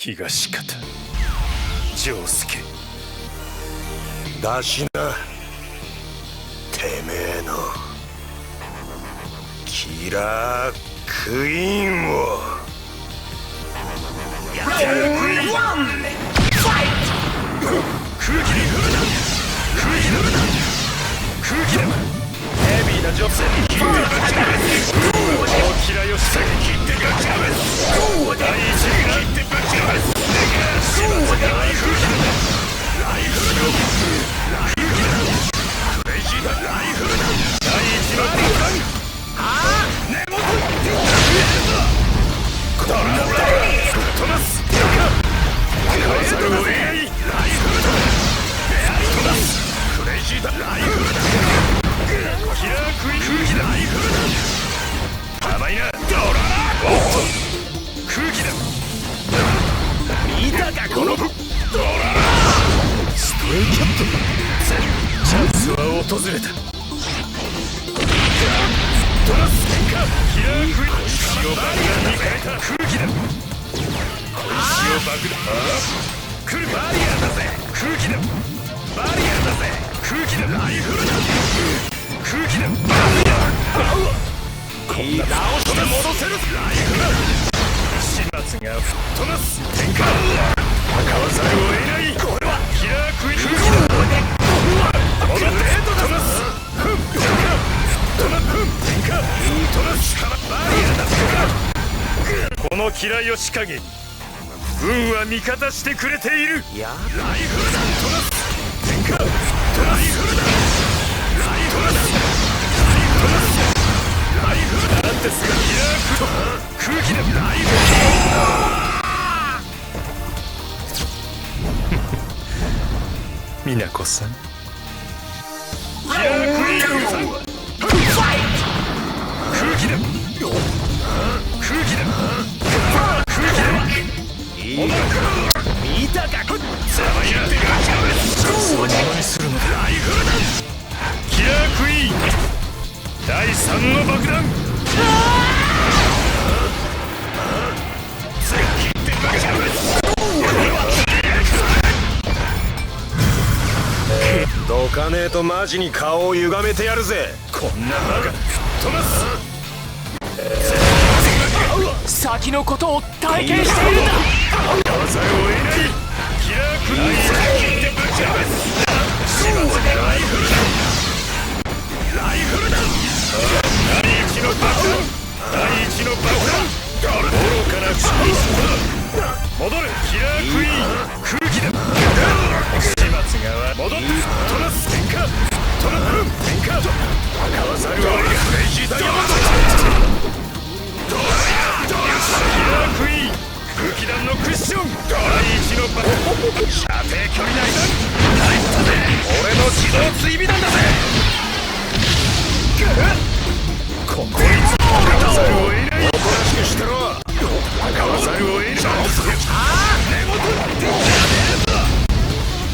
東方丈介だしな、てめえのキラークイーンを。やってやるクイーン。ファイト。空気に振るな、空気に振るな、空気だ。ヘビーなジョブセン切ってばっちゃべ大きなよしさに切ってばっちゃべ第一が切ってばっちゃべ始末がない空気だ。ライフルだ、ライフルだ、クレイジーだ、ライフルだ。第一の爆弾、ああ根元こんなものだ、吹っ飛ばす返さるを得ないライフルだ。飛ばすクレイジーだ、ライフルだ。キラークイーン空気だ、ライフルだ。甘いな、ドララー空気だ。見たかこのドララストレイキャット。チャンスは訪れた。トラス変化、キラークイーン小石を爆弾に変えた空気だ。小石を爆弾、来るバリアーだぜ空気だ。バリアーだぜ空気だ、ライフルだ。空気だ、バリアー。こんな直して戻せるライフルだ。始末が吹っ飛ばす変化、戦わざるを得ない。これはキラークイーン空気だ。戻って飛ばすフン変化、飛ばすフン変化、飛ばすからバリアーだぜ。この嫌いを仕掛け運は味方してくれている。いやライフルだ、飛ばす変化、ライフルだ、ライフルだ、ライフルだ、ライフルだ。なんですがキラー空気でライフル美奈子さん、キラークイーンさん、空気だ、空気だ、空気だ。見たか、ザバイラーでガチャチャンスをものにするのだ。ライフルだ、キラークイーン第3の爆弾。どかねえとマジに顔を歪めてやるぜ。こんなバカ飛ばす。先のことを体験しているんだ。戦わざるを得ないキラークイーン切ってぶち破す。始末がライフルだ、ライフルだ。第一の爆弾、第一の爆弾。愚かな不思議戻るキラークイーン空気だ。始末が戻ってトラス変化、トラフン変化、戦わざるを得ないクレイジーダイヤモンド。キラークイーン空気弾のクッション。第一の爆弾、射程距離内弾。ナイスだぜ、俺の自動追尾弾だぜ。ここに戦わざるを得ない。おとなしくしてろ。戦わざるを得ない。ああ根元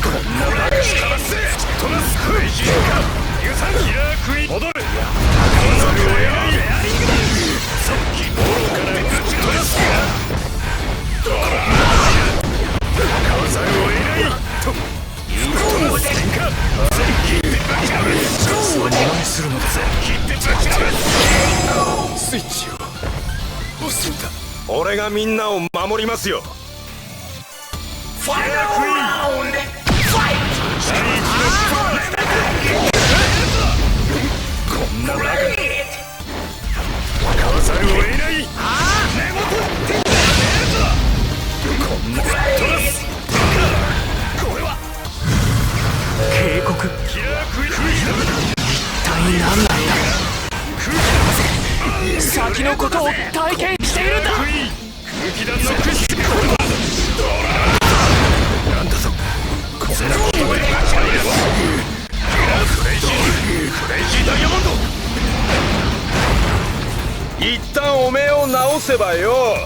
こんなバカしかませトラスクレイジーかユサキラークイーン戻る。戦わざるを得ない。さっき愚かなトラスがドラ戦わざるを得ないとトラス変化。切ってバキャブチャンスをものにするのだぜ。切ってバキャブスイッチを押すんだ。俺がみんなを守りますよ。キラークイーンこんなバカ戦わざるを得ない。根元こんなトラスこれは警告、キラークイーン一体何なんだ。先のことを体験しているんだ。空気弾のクッション。なんだぞこんなことでクレイジーダイヤモンド。一旦おめえを直せばよ。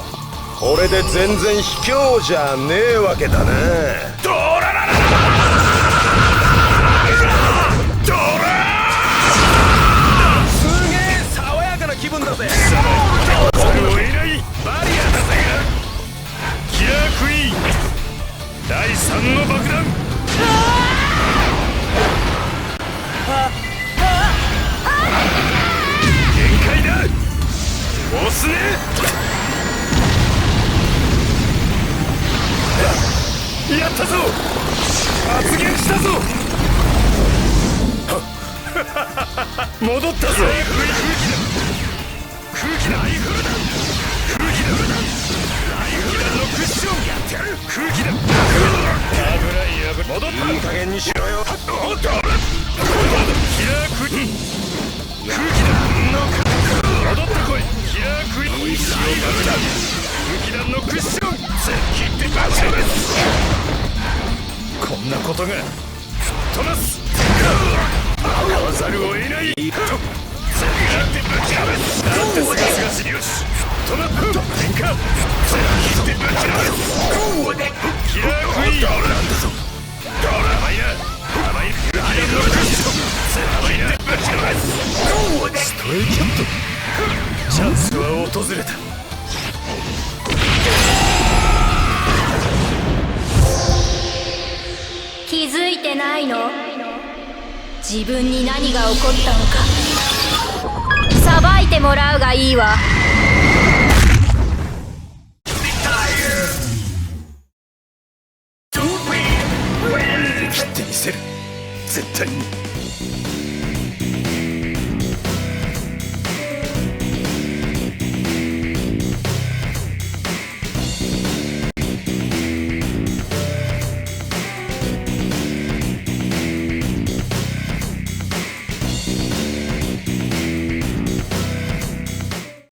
これで全然卑怯じゃねえわけだな。ドララララドラすげえ爽やかな気分だぜ。戦わざるを得ないバリアだぜ。キラークイーンたぞ戻ったぞ空気だライフルだ空気だライフル弾のクッションやってやる空気だ危ない戻ったいい加減にしろよおっとキラークイ空気だ戻ってこいキラークイ小石を爆弾空気弾のクッション切ってバチャこんなことが吹っ飛ばす使わざるを得ないとってぶち破すなんてすがすがしよし吹っ飛ばす変化切ってぶち破すキラークイーンなんだぞ甘いな甘い空気弾のクッション甘いなぶち破すストレイキャットチャンスは訪れた気づいてないの？自分に何が起こったのか裁いてもらうがいいわ。切ってみせる絶対に